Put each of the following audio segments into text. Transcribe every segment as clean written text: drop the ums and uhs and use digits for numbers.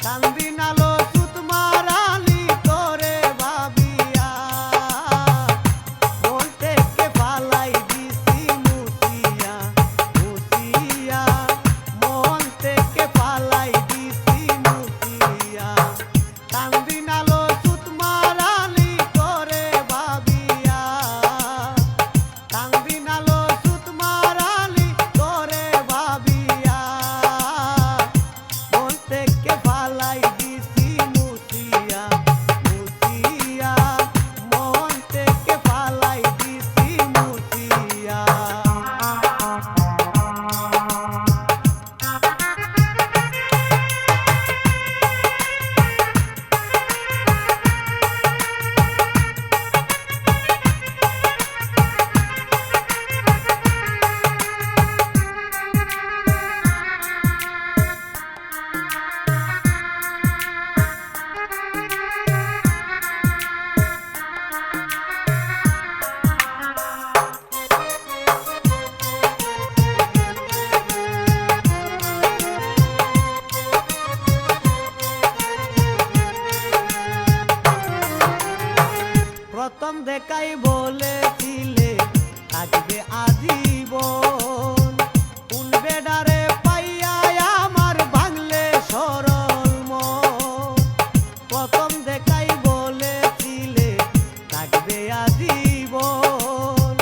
কান্দিনালো সুত মারালি তোরে ভাবিয়া মন থেকে ফালাই দিছি মুছিয়া মুছিয়া মন থেকে ফালাই দিছি মুছিয়া কান্দিনালো সুত মারালি তোরে ভাবিয়া কান্দিনালো সুত মারালি তোরে ভাবিয়া মন থেকে ফালাই দিছি মুছিয়া মুছিয়া মন থেকে ফালাই দিছি মুছিয়া প্রথম দেখাই বলেছিলে থাকবে আজীবন কোন বেডারে পাইয়া আমার ভাঙলে সরল মন প্রথম দেখাই বলেছিলে থাকবে আজীবন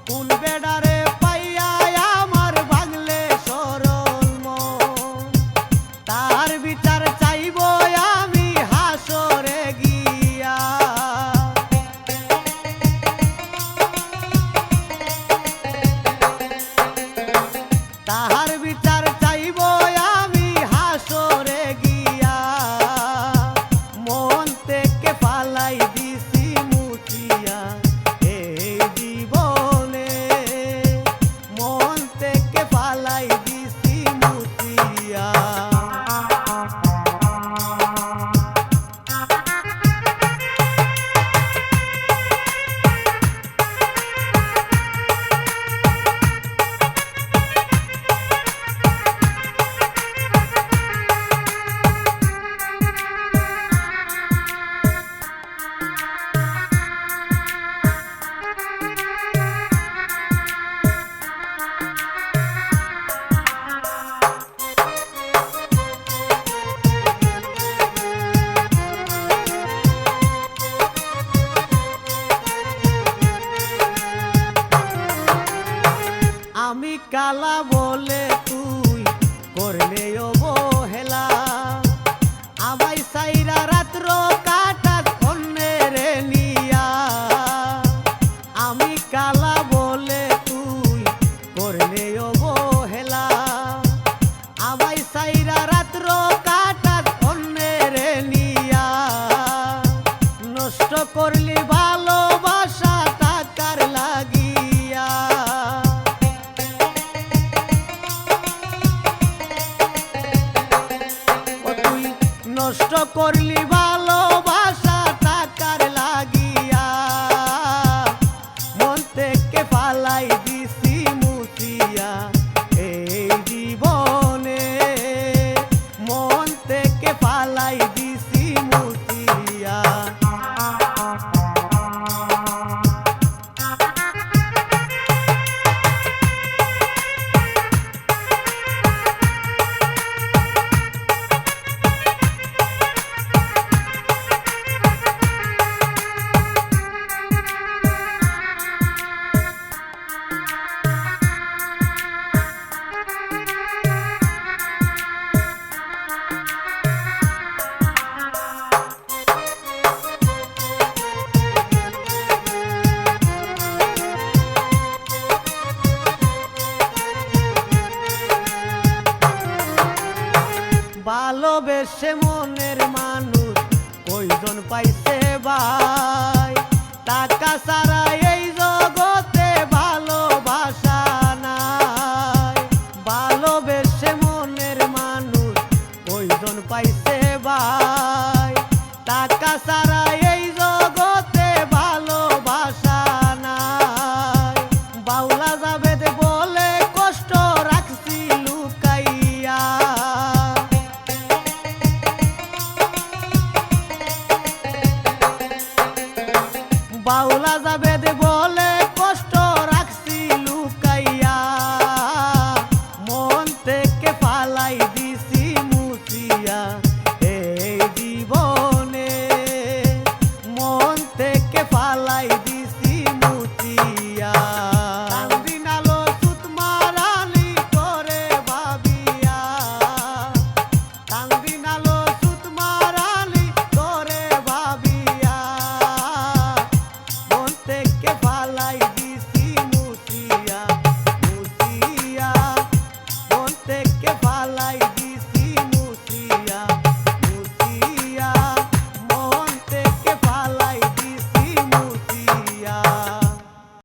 কোন বেডারে পাইয়া আমার ভাঙলে সরল মন তার বিচার চাইব আমি হাসরে গিয়া তাহার বিচার চাইব আমি হাসরে গিয়া মন থেকে ফালাই দিছি মুছিয়া এই জীবনে মন থেকে ফালাই দিছি মুছিয়া আমি কালা বলে তুই করলে অবহেলা আমায় সাইরা রাত্র কাটাস অন্যের নিয়া আমি কালা বলে তুই করলে অবহেলা আমায় সাইরা রাত্র কাটাস অন্যের নিয়া নষ্ট করলি ভালোবাসা টাকার লাগিয়া নষ্ট করলি ভালোবাসা টাকার লাগিয়া মন থেকে ফালাই দিছি মুছিয়া এই জীবনে মন থেকে ফালাই দিছি মুছিয়া ভালোবেসে মনের মানুষ কয়জন পাইছে ভাই টাকা ছাড়া এই জগতে ভালোবাসা নাই ভালোবেসে মনের মানুষ কয়জন পাইছে ভাই টাকা ছাড়া